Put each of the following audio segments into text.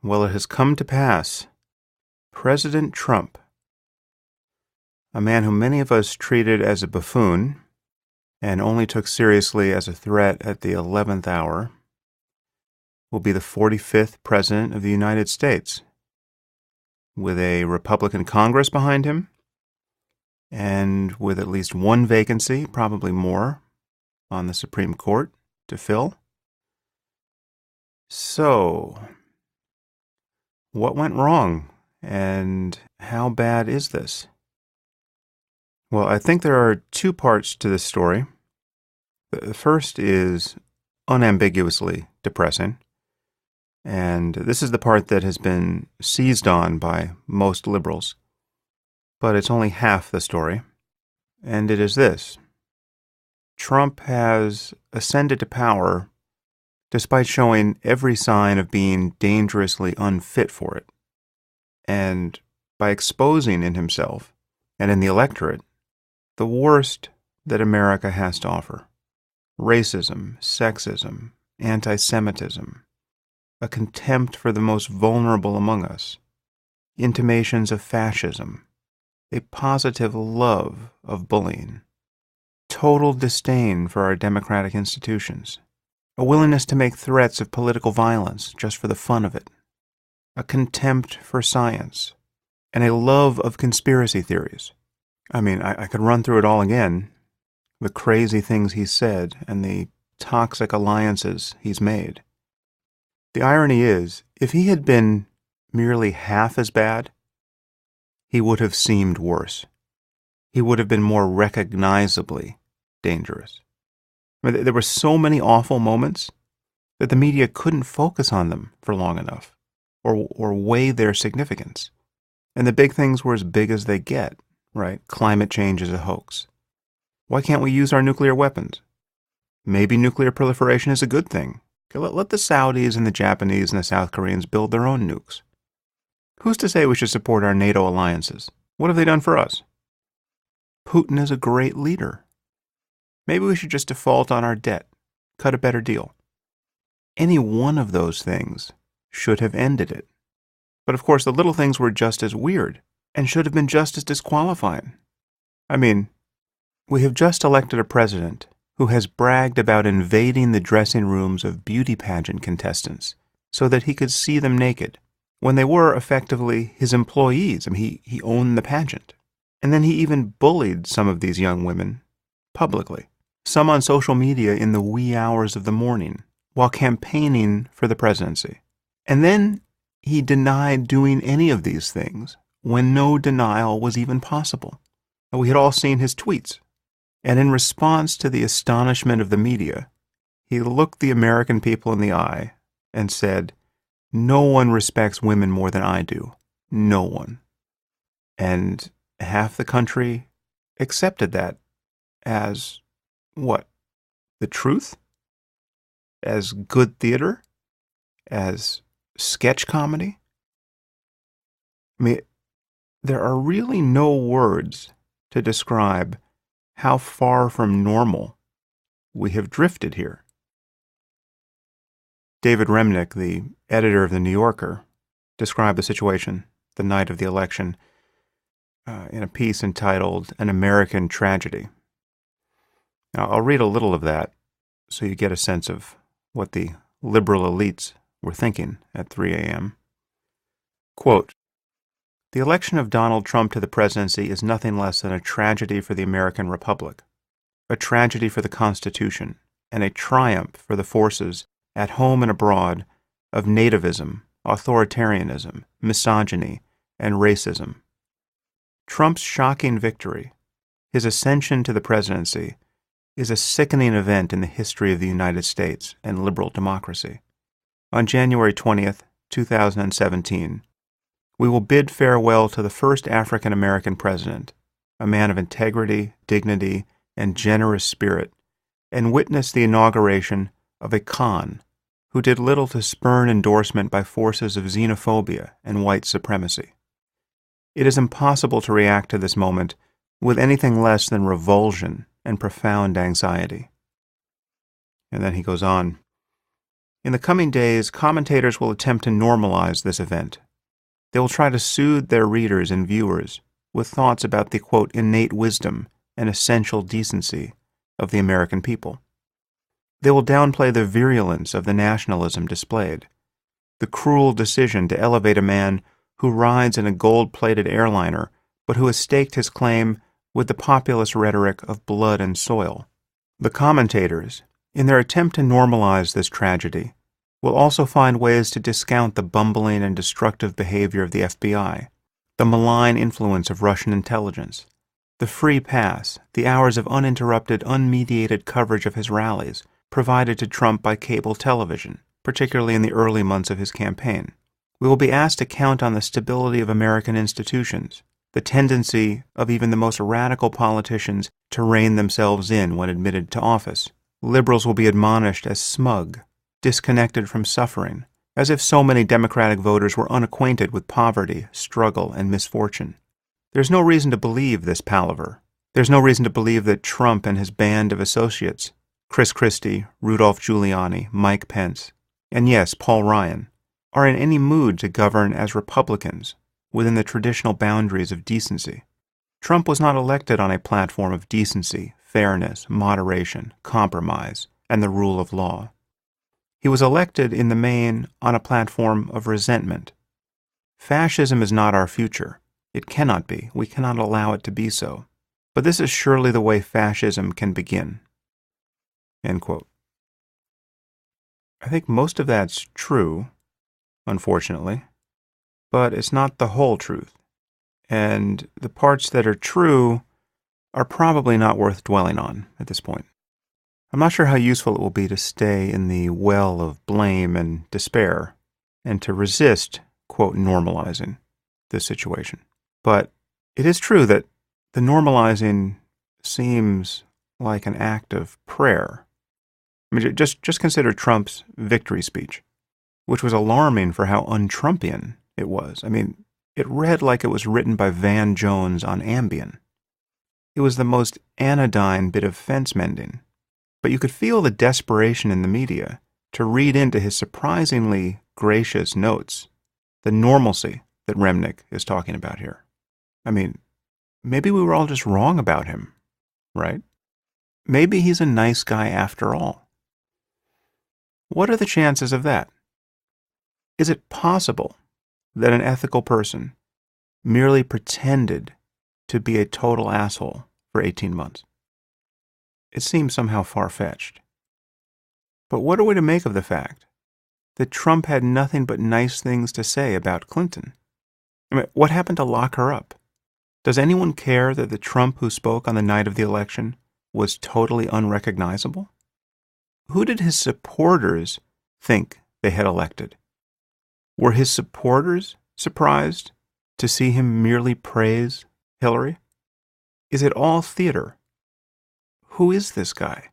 Well, it has come to pass. President Trump, a man whom many of us treated as a buffoon and only took seriously as a threat at the 11th hour, will be the 45th President of the United States, with a Republican Congress behind him, and with at least one vacancy, probably more, on the Supreme Court to fill. So, what went wrong, and how bad is this? Well, I think there are two parts to this story. The first is unambiguously depressing, and this is the part that has been seized on by most liberals. But it's only half the story, and it is this. Trump has ascended to power despite showing every sign of being dangerously unfit for it, and by exposing in himself and in the electorate the worst that America has to offer: racism, sexism, anti-Semitism, a contempt for the most vulnerable among us, intimations of fascism, a positive love of bullying, total disdain for our democratic institutions, a willingness to make threats of political violence just for the fun of it, a contempt for science, and a love of conspiracy theories. I mean, I could run through it all again, the crazy things he's said and the toxic alliances he's made. The irony is, if he had been merely half as bad, he would have seemed worse. He would have been more recognizably dangerous. I mean, there were so many awful moments that the media couldn't focus on them for long enough, or weigh their significance. And the big things were as big as they get, right? Climate change is a hoax. Why can't we use our nuclear weapons? Maybe nuclear proliferation is a good thing. Let the Saudis and the Japanese and the South Koreans build their own nukes. Who's to say we should support our NATO alliances? What have they done for us? Putin is a great leader. Maybe we should just default on our debt, cut a better deal. Any one of those things should have ended it. But of course, the little things were just as weird and should have been just as disqualifying. I mean, we have just elected a president who has bragged about invading the dressing rooms of beauty pageant contestants so that he could see them naked, when they were effectively his employees. I mean, he owned the pageant. And then he even bullied some of these young women publicly, some on social media in the wee hours of the morning, while campaigning for the presidency. And then he denied doing any of these things when no denial was even possible. We had all seen his tweets. And in response to the astonishment of the media, he looked the American people in the eye and said, "No one respects women more than I do. No one." And half the country accepted that as what? The truth? As good theater? As sketch comedy? I mean, there are really no words to describe how far from normal we have drifted here. David Remnick, the editor of The New Yorker, described the situation the night of the election in a piece entitled "An American Tragedy." Now, I'll read a little of that so you get a sense of what the liberal elites were thinking at 3 a.m. Quote, "The election of Donald Trump to the presidency is nothing less than a tragedy for the American Republic, a tragedy for the Constitution, and a triumph for the forces at home and abroad of nativism, authoritarianism, misogyny, and racism. Trump's shocking victory, his ascension to the presidency, is a sickening event in the history of the United States and liberal democracy. On January 20th, 2017, we will bid farewell to the first African-American president, a man of integrity, dignity, and generous spirit, and witness the inauguration of a Khan who did little to spurn endorsement by forces of xenophobia and white supremacy. It is impossible to react to this moment with anything less than revulsion and profound anxiety." And then he goes on, In the coming days, commentators will attempt to normalize this event. They will try to soothe their readers and viewers with thoughts about the, quote, innate wisdom and essential decency of the American people. They will downplay the virulence of the nationalism displayed, the cruel decision to elevate a man who rides in a gold-plated airliner but who has staked his claim with the populist rhetoric of blood and soil. The commentators, in their attempt to normalize this tragedy, will also find ways to discount the bumbling and destructive behavior of the FBI, the malign influence of Russian intelligence, the free pass, the hours of uninterrupted, unmediated coverage of his rallies provided to Trump by cable television, particularly in the early months of his campaign. We will be asked to count on the stability of American institutions, the tendency of even the most radical politicians to rein themselves in when admitted to office. Liberals will be admonished as smug, disconnected from suffering, as if so many Democratic voters were unacquainted with poverty, struggle, and misfortune. There's no reason to believe this palaver. There's no reason to believe that Trump and his band of associates, Chris Christie, Rudolph Giuliani, Mike Pence, and yes, Paul Ryan, are in any mood to govern as Republicans within the traditional boundaries of decency. Trump was not elected on a platform of decency, fairness, moderation, compromise, and the rule of law. He was elected in the main on a platform of resentment. Fascism is not our future. It cannot be. We cannot allow it to be so. But this is surely the way fascism can begin. End quote. I think most of that's true, unfortunately, but it's not the whole truth. And the parts that are true are probably not worth dwelling on at this point. I'm not sure how useful it will be to stay in the well of blame and despair and to resist, quote, normalizing this situation. But it is true that the normalizing seems like an act of prayer. I mean, just consider Trump's victory speech, which was alarming for how un-Trumpian it was. I mean, it read like it was written by Van Jones on Ambien. It was the most anodyne bit of fence mending. But you could feel the desperation in the media to read into his surprisingly gracious notes the normalcy that Remnick is talking about here. I mean, maybe we were all just wrong about him, right? Maybe he's a nice guy after all. What are the chances of that? Is it possible that an ethical person merely pretended to be a total asshole for 18 months? It seems somehow far-fetched. But what are we to make of the fact that Trump had nothing but nice things to say about Clinton? I mean, what happened to lock her up? Does anyone care that the Trump who spoke on the night of the election was totally unrecognizable? Who did his supporters think they had elected? Were his supporters surprised to see him merely praise Hillary? Is it all theater? Who is this guy?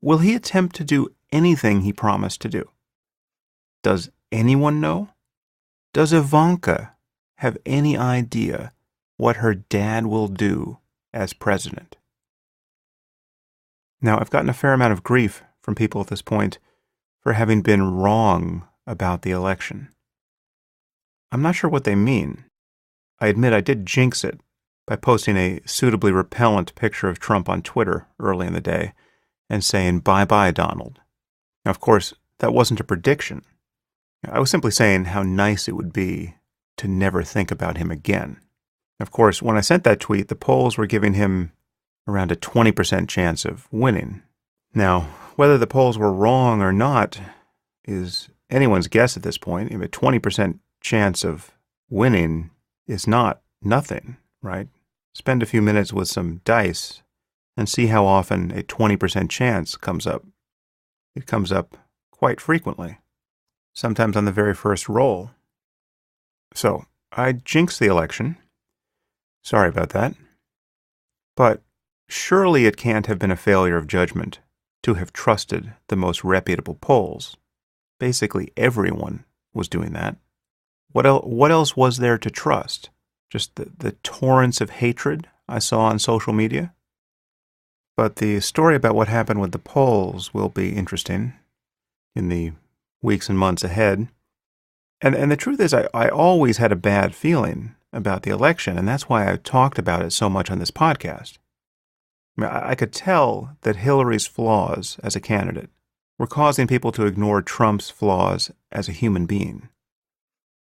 Will he attempt to do anything he promised to do? Does anyone know? Does Ivanka have any idea what her dad will do as president? Now, I've gotten a fair amount of grief from people at this point for having been wrong about the election. I'm not sure what they mean. I admit I did jinx it by posting a suitably repellent picture of Trump on Twitter early in the day and saying, "Bye-bye, Donald." Now, of course, that wasn't a prediction. I was simply saying how nice it would be to never think about him again. Of course, when I sent that tweet, the polls were giving him around a 20% chance of winning. Now, whether the polls were wrong or not is anyone's guess at this point. If a 20% chance of winning is not nothing, right? Spend a few minutes with some dice and see how often a 20% chance comes up. It comes up quite frequently, sometimes on the very first roll. So, I jinxed the election. Sorry about that. But surely it can't have been a failure of judgment to have trusted the most reputable polls. Basically, everyone was doing that. What else was there to trust? Just the torrents of hatred I saw on social media? But the story about what happened with the polls will be interesting in the weeks and months ahead. And the truth is, I always had a bad feeling about the election, and that's why I talked about it so much on this podcast. I mean, I could tell that Hillary's flaws as a candidate were causing people to ignore Trump's flaws as a human being.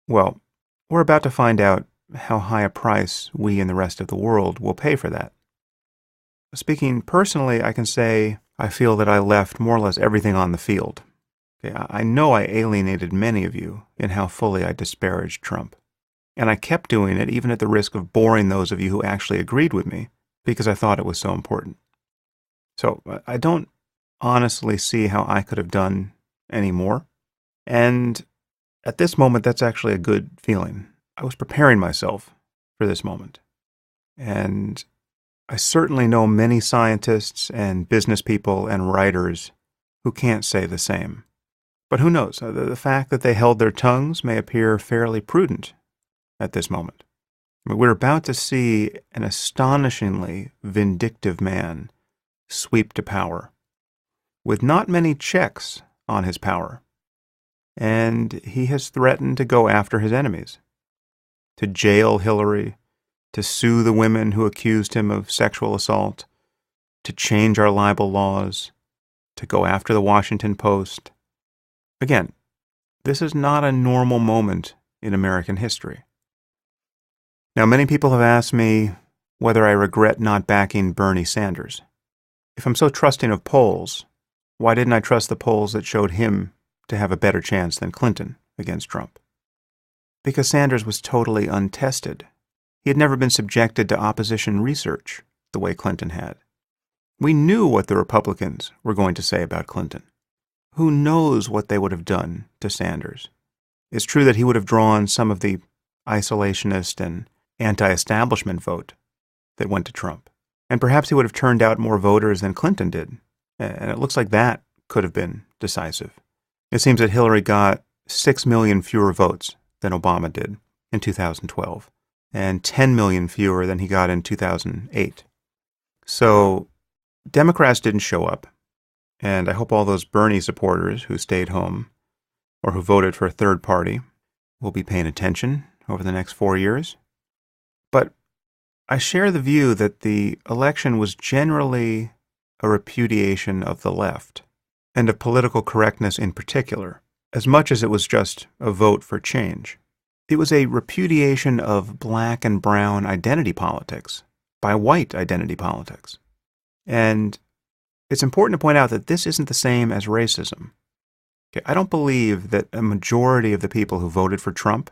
Well, we're about to find out how high a price we and the rest of the world will pay for that. Speaking personally, I can say I feel that I left more or less everything on the field. Okay, I know I alienated many of you in how fully I disparaged Trump. And I kept doing it even at the risk of boring those of you who actually agreed with me because I thought it was so important. So I don't honestly see how I could have done any more. And at this moment, that's actually a good feeling. I was preparing myself for this moment. And I certainly know many scientists and business people and writers who can't say the same. But who knows? The fact that they held their tongues may appear fairly prudent at this moment. We're about to see an astonishingly vindictive man sweep to power, with not many checks on his power. And he has threatened to go after his enemies, to jail Hillary, to sue the women who accused him of sexual assault, to change our libel laws, to go after the Washington Post. Again, this is not a normal moment in American history. Now, many people have asked me whether I regret not backing Bernie Sanders. If I'm so trusting of polls, why didn't I trust the polls that showed him to have a better chance than Clinton against Trump? Because Sanders was totally untested. He had never been subjected to opposition research the way Clinton had. We knew what the Republicans were going to say about Clinton. Who knows what they would have done to Sanders? It's true that he would have drawn some of the isolationist and anti-establishment vote that went to Trump. And perhaps he would have turned out more voters than Clinton did. And it looks like that could have been decisive. It seems that Hillary got 6 million fewer votes than Obama did in 2012, and 10 million fewer than he got in 2008. So Democrats didn't show up. And I hope all those Bernie supporters who stayed home or who voted for a third party will be paying attention over the next 4 years. But I share the view that the election was generally a repudiation of the left, and of political correctness in particular, as much as it was just a vote for change. It was a repudiation of black and brown identity politics by white identity politics. And it's important to point out that this isn't the same as racism. Okay, I don't believe that a majority of the people who voted for Trump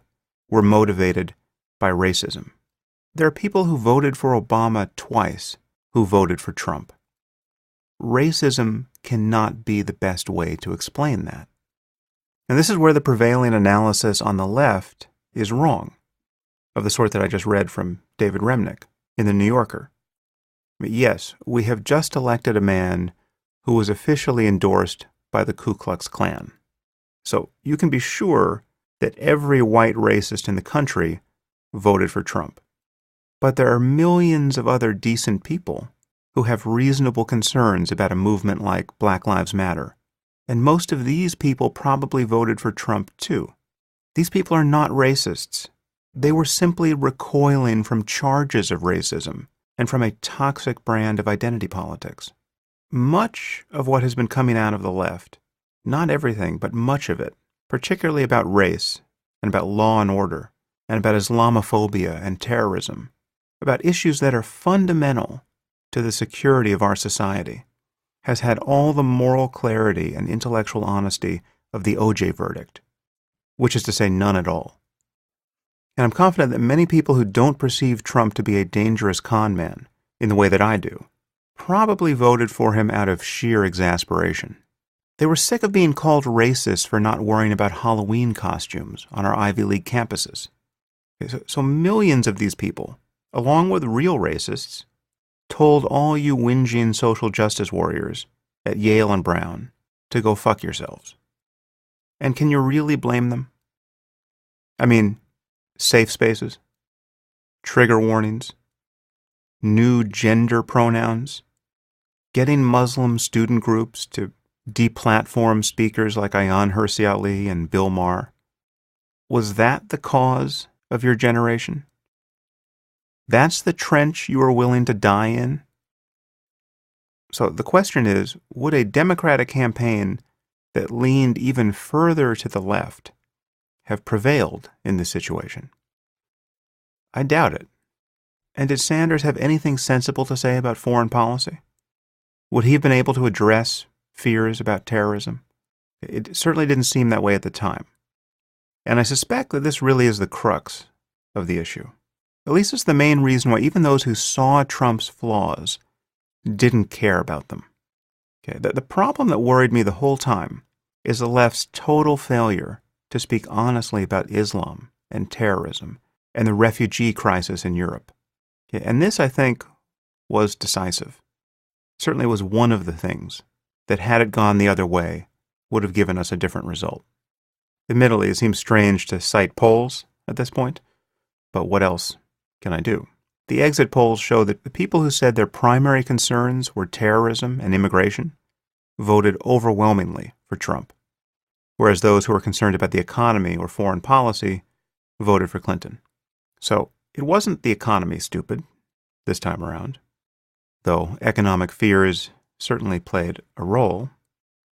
were motivated by racism. There are people who voted for Obama twice who voted for Trump. Racism cannot be the best way to explain that. And this is where the prevailing analysis on the left is wrong, of the sort that I just read from David Remnick in The New Yorker. Yes, we have just elected a man who was officially endorsed by the Ku Klux Klan. So you can be sure that every white racist in the country voted for Trump. But there are millions of other decent people who have reasonable concerns about a movement like Black Lives Matter. And most of these people probably voted for Trump too. These people are not racists. They were simply recoiling from charges of racism and from a toxic brand of identity politics. Much of what has been coming out of the left, not everything, but much of it, particularly about race and about law and order and about Islamophobia and terrorism, about issues that are fundamental to the security of our society, has had all the moral clarity and intellectual honesty of the O.J. verdict, which is to say none at all. And I'm confident that many people who don't perceive Trump to be a dangerous con man in the way that I do probably voted for him out of sheer exasperation. They were sick of being called racist for not worrying about Halloween costumes on our Ivy League campuses. So millions of these people, along with real racists, told all you whinging social justice warriors at Yale and Brown to go fuck yourselves. And can you really blame them? I mean, safe spaces, trigger warnings, new gender pronouns, getting Muslim student groups to deplatform speakers like Ayaan Hirsi Ali and Bill Maher? Was that the cause of your generation? That's the trench you were willing to die in? So the question is, would a Democratic campaign that leaned even further to the left have prevailed in this situation? I doubt it. And did Sanders have anything sensible to say about foreign policy? Would he have been able to address fears about terrorism? It certainly didn't seem that way at the time. And I suspect that this really is the crux of the issue. At least it's the main reason why even those who saw Trump's flaws didn't care about them. Okay, the problem that worried me the whole time is the left's total failure to speak honestly about Islam and terrorism and the refugee crisis in Europe. Okay, and this, I think, was decisive. Certainly was one of the things that, had it gone the other way, would have given us a different result. Admittedly, it seems strange to cite polls at this point, but what else can I do? The exit polls show that the people who said their primary concerns were terrorism and immigration voted overwhelmingly for Trump, whereas those who were concerned about the economy or foreign policy voted for Clinton. So it wasn't the economy, stupid, this time around, though economic fears certainly played a role,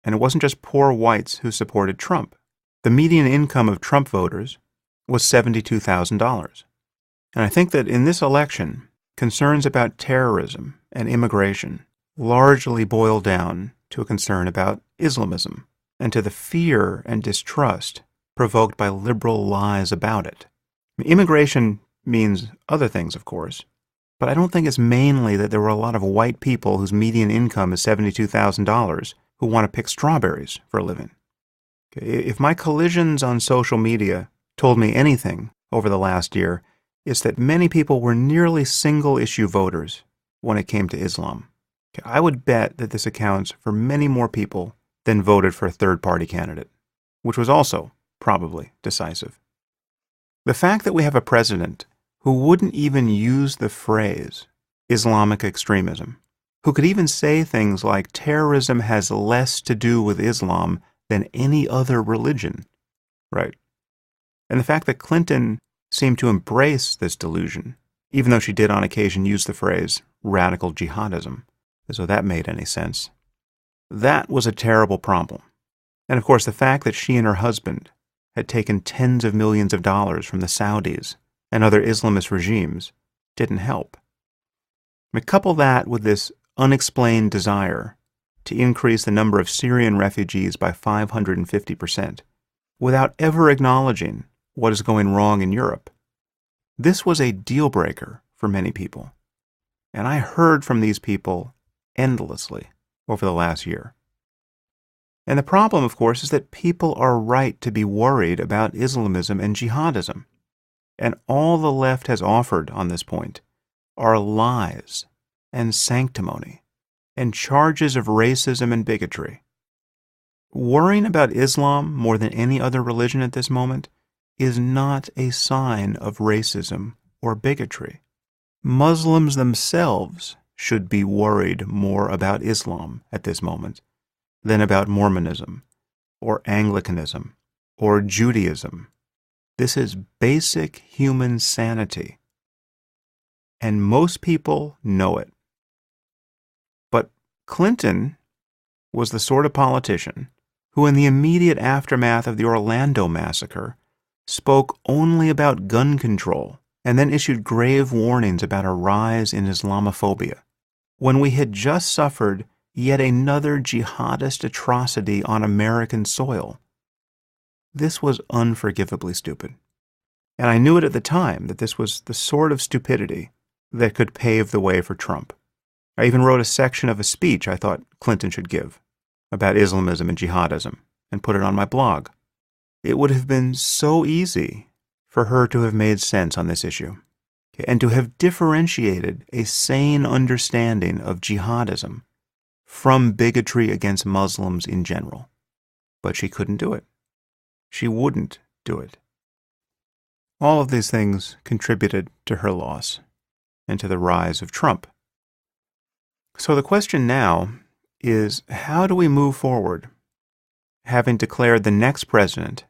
and it wasn't just poor whites who supported Trump. The median income of Trump voters was $72,000. And I think that in this election, concerns about terrorism and immigration largely boil down to a concern about Islamism and to the fear and distrust provoked by liberal lies about it. Immigration means other things, of course, but I don't think it's mainly that there were a lot of white people whose median income is $72,000 who want to pick strawberries for a living. If my collisions on social media told me anything over the last year, it's that many people were nearly single-issue voters when it came to Islam. I would bet that this accounts for many more people than voted for a third-party candidate, which was also probably decisive. The fact that we have a president who wouldn't even use the phrase Islamic extremism, who could even say things like terrorism has less to do with Islam than any other religion, right? And the fact that Clinton seemed to embrace this delusion, even though she did on occasion use the phrase radical jihadism, as though that made any sense. That was a terrible problem. And of course, the fact that she and her husband had taken tens of millions of dollars from the Saudis and other Islamist regimes didn't help. Couple that with this unexplained desire to increase the number of Syrian refugees by 550%, without ever acknowledging what is going wrong in Europe. This was a deal breaker for many people, and I heard from these people endlessly over the last year. And the problem, of course, is that people are right to be worried about Islamism and jihadism, and all the left has offered on this point are lies and sanctimony and charges of racism and bigotry. Worrying about Islam more than any other religion at this moment is not a sign of racism or bigotry. Muslims themselves should be worried more about Islam at this moment than about Mormonism or Anglicanism or Judaism. This is basic human sanity, and most people know it. But Clinton was the sort of politician who, in the immediate aftermath of the Orlando massacre, spoke only about gun control and then issued grave warnings about a rise in Islamophobia, when we had just suffered yet another jihadist atrocity on American soil. This was unforgivably stupid. And I knew it at the time that this was the sort of stupidity that could pave the way for Trump. I even wrote a section of a speech I thought Clinton should give about Islamism and jihadism and put it on my blog. It would have been so easy for her to have made sense on this issue and to have differentiated a sane understanding of jihadism from bigotry against Muslims in general. But she couldn't do it. She wouldn't do it. All of these things contributed to her loss and to the rise of Trump. So the question now is how do we move forward, having declared the next president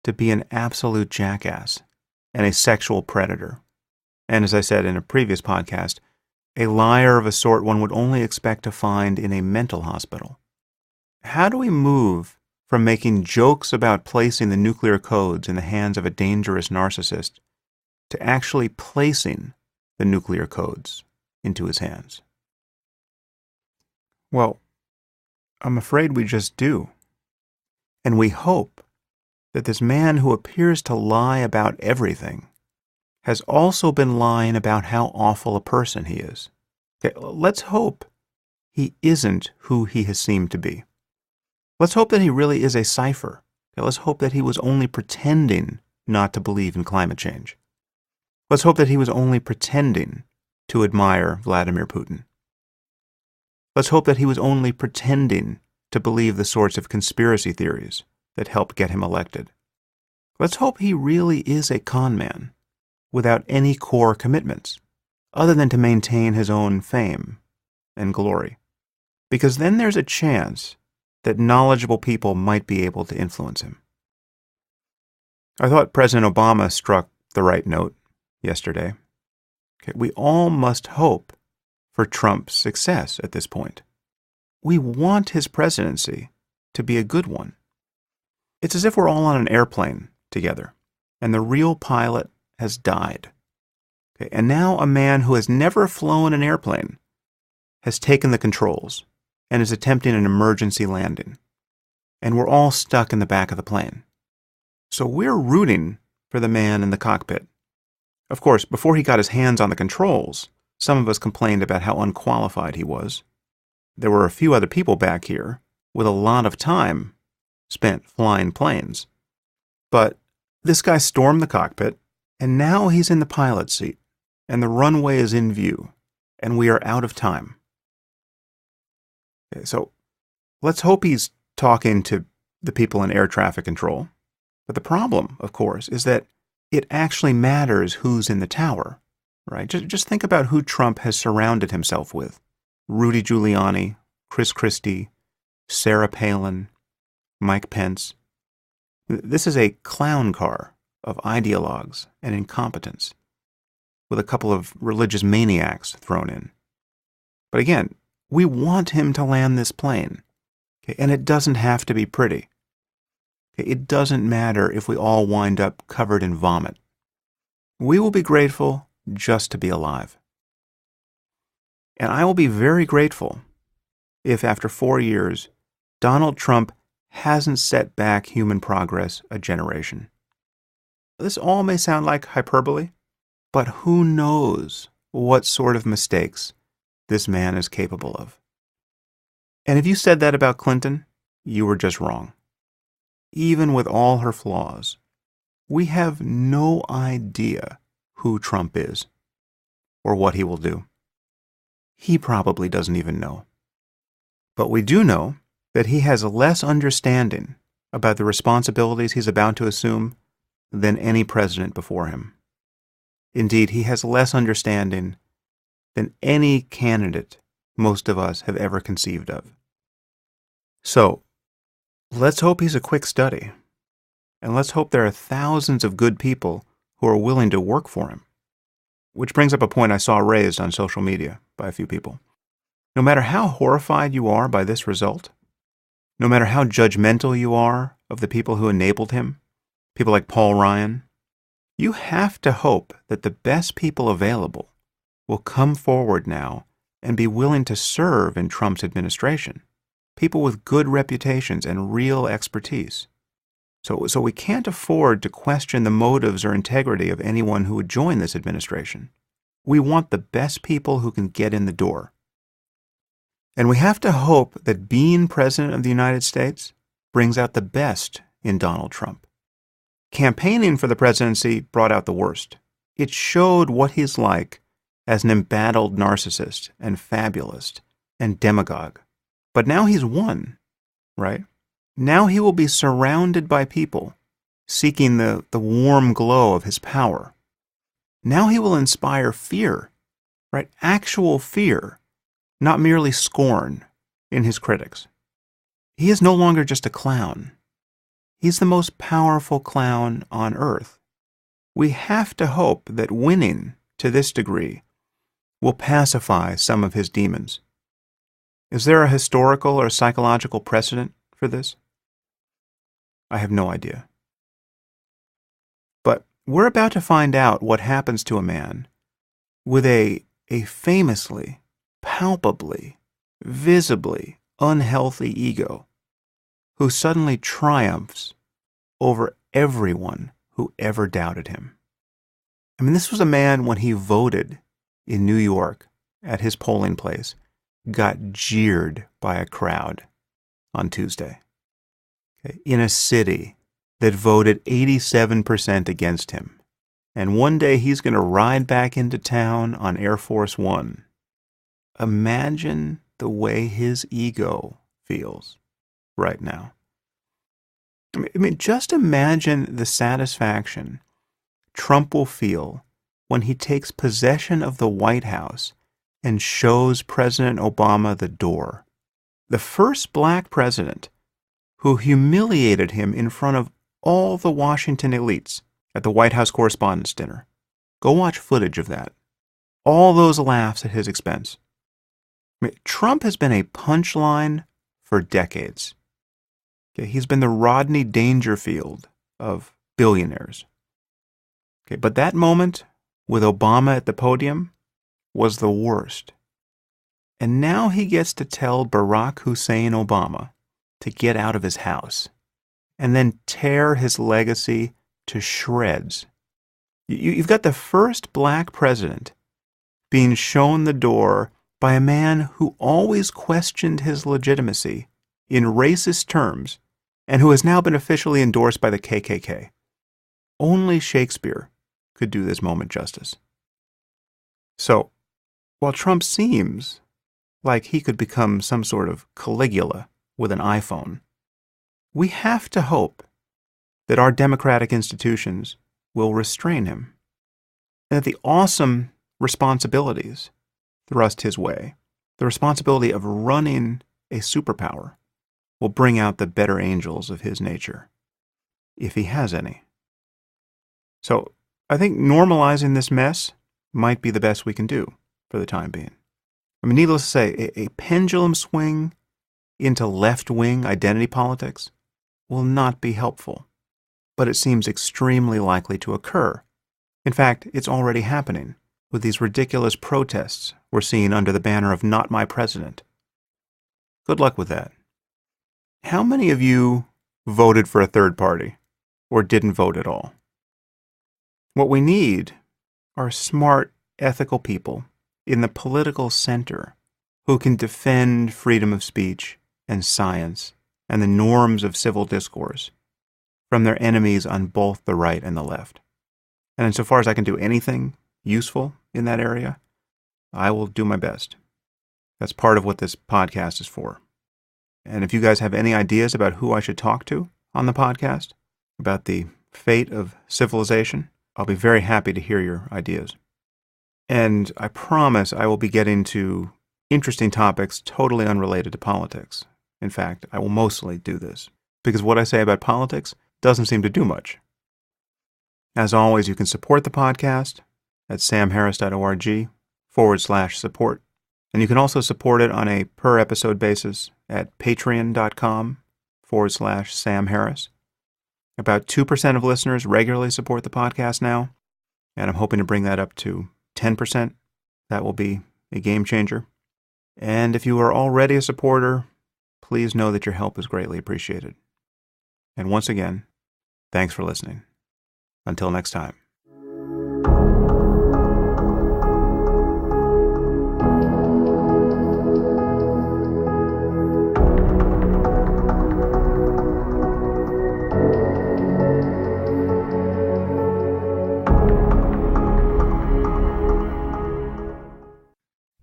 to be an absolute jackass and a sexual predator, and as I said in a previous podcast, a liar of a sort one would only expect to find in a mental hospital? How do we move from making jokes about placing the nuclear codes in the hands of a dangerous narcissist to actually placing the nuclear codes into his hands? Well, I'm afraid we just do. And we hope that this man who appears to lie about everything has also been lying about how awful a person he is. Okay, let's hope he isn't who he has seemed to be. Let's hope that he really is a cipher. Okay, let's hope that he was only pretending not to believe in climate change. Let's hope that he was only pretending to admire Vladimir Putin. Let's hope that he was only pretending to believe the sorts of conspiracy theories that helped get him elected. Let's hope he really is a con man without any core commitments other than to maintain his own fame and glory. Because then there's a chance that knowledgeable people might be able to influence him. I thought President Obama struck the right note yesterday. Okay, we all must hope for Trump's success at this point. We want his presidency to be a good one. It's as if we're all on an airplane together, and the real pilot has died. Okay, and now a man who has never flown an airplane has taken the controls and is attempting an emergency landing. And we're all stuck in the back of the plane. So we're rooting for the man in the cockpit. Of course, before he got his hands on the controls, some of us complained about how unqualified he was. There were a few other people back here with a lot of time spent flying planes. But this guy stormed the cockpit, and now he's in the pilot's seat, and the runway is in view, and we are out of time. Okay, so let's hope he's talking to the people in air traffic control. But the problem, of course, is that it actually matters who's in the tower, right? Just think about who Trump has surrounded himself with. Rudy Giuliani, Chris Christie, Sarah Palin, Mike Pence. This is a clown car of ideologues and incompetence, with a couple of religious maniacs thrown in. But again, we want him to land this plane, okay? And it doesn't have to be pretty. Okay? It doesn't matter if we all wind up covered in vomit. We will be grateful just to be alive. And I will be very grateful if after 4 years, Donald Trump hasn't set back human progress a generation. This all may sound like hyperbole, but who knows what sort of mistakes this man is capable of. And if you said that about Clinton, you were just wrong. Even with all her flaws, we have no idea who Trump is or what he will do. He probably doesn't even know. But we do know that he has less understanding about the responsibilities he's about to assume than any president before him. Indeed, he has less understanding than any candidate most of us have ever conceived of. So, let's hope he's a quick study, and let's hope there are thousands of good people who are willing to work for him. Which brings up a point I saw raised on social media by a few people. No matter how horrified you are by this result, no matter how judgmental you are of the people who enabled him, people like Paul Ryan, you have to hope that the best people available will come forward now and be willing to serve in Trump's administration. People with good reputations and real expertise. So we can't afford to question the motives or integrity of anyone who would join this administration. We want the best people who can get in the door. And we have to hope that being President of the United States brings out the best in Donald Trump. Campaigning for the presidency brought out the worst. It showed what he's like as an embattled narcissist and fabulist and demagogue. But now he's won, right? Now he will be surrounded by people seeking the warm glow of his power. Now he will inspire fear, right? Actual fear, not merely scorn in his critics. He is no longer just a clown. He's the most powerful clown on earth. We have to hope that winning to this degree will pacify some of his demons. Is there a historical or psychological precedent for this? I have no idea. But we're about to find out what happens to a man with a famously, palpably, visibly unhealthy ego who suddenly triumphs over everyone who ever doubted him. I mean, this was a man, when he voted in New York at his polling place, got jeered by a crowd on Tuesday. Okay, in a city that voted 87% against him. And one day he's going to ride back into town on Air Force One. Imagine the way his ego feels right now. I mean, just imagine the satisfaction Trump will feel when he takes possession of the White House and shows President Obama the door. The first black president who humiliated him in front of all the Washington elites at the White House Correspondents' Dinner. Go watch footage of that. All those laughs at his expense. I mean, Trump has been a punchline for decades. Okay, he's been the Rodney Dangerfield of billionaires. Okay, but that moment with Obama at the podium was the worst. And now he gets to tell Barack Hussein Obama to get out of his house and then tear his legacy to shreds. You've got the first black president being shown the door by a man who always questioned his legitimacy in racist terms and who has now been officially endorsed by the KKK. Only Shakespeare could do this moment justice. So, while Trump seems like he could become some sort of Caligula with an iPhone, we have to hope that our democratic institutions will restrain him, and that the awesome responsibilities thrust his way, the responsibility of running a superpower, will bring out the better angels of his nature, if he has any. So I think normalizing this mess might be the best we can do for the time being. I mean, needless to say, a pendulum swing into left-wing identity politics will not be helpful, but it seems extremely likely to occur. In fact, it's already happening with these ridiculous protests we're seeing under the banner of "Not My President." Good luck with that. How many of you voted for a third party or didn't vote at all? What we need are smart, ethical people in the political center who can defend freedom of speech and science and the norms of civil discourse from their enemies on both the right and the left. And insofar as I can do anything useful in that area, I will do my best. That's part of what this podcast is for. And if you guys have any ideas about who I should talk to on the podcast, about the fate of civilization, I'll be very happy to hear your ideas. And I promise I will be getting to interesting topics totally unrelated to politics. In fact, I will mostly do this, because what I say about politics doesn't seem to do much. As always, you can support the podcast at samharris.org/support. And you can also support it on a per-episode basis at patreon.com/samharris. About 2% of listeners regularly support the podcast now, and I'm hoping to bring that up to 10%. That will be a game changer. And if you are already a supporter, please know that your help is greatly appreciated. And once again, thanks for listening. Until next time.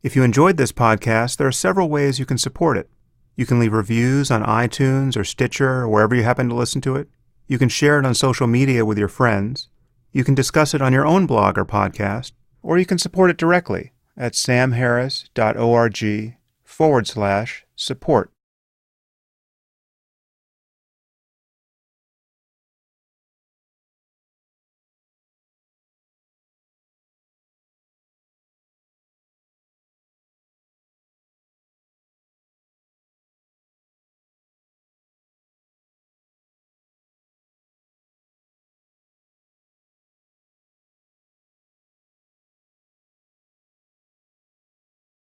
If you enjoyed this podcast, there are several ways you can support it. You can leave reviews on iTunes or Stitcher or wherever you happen to listen to it. You can share it on social media with your friends. You can discuss it on your own blog or podcast, or you can support it directly at samharris.org newsweek.org/support.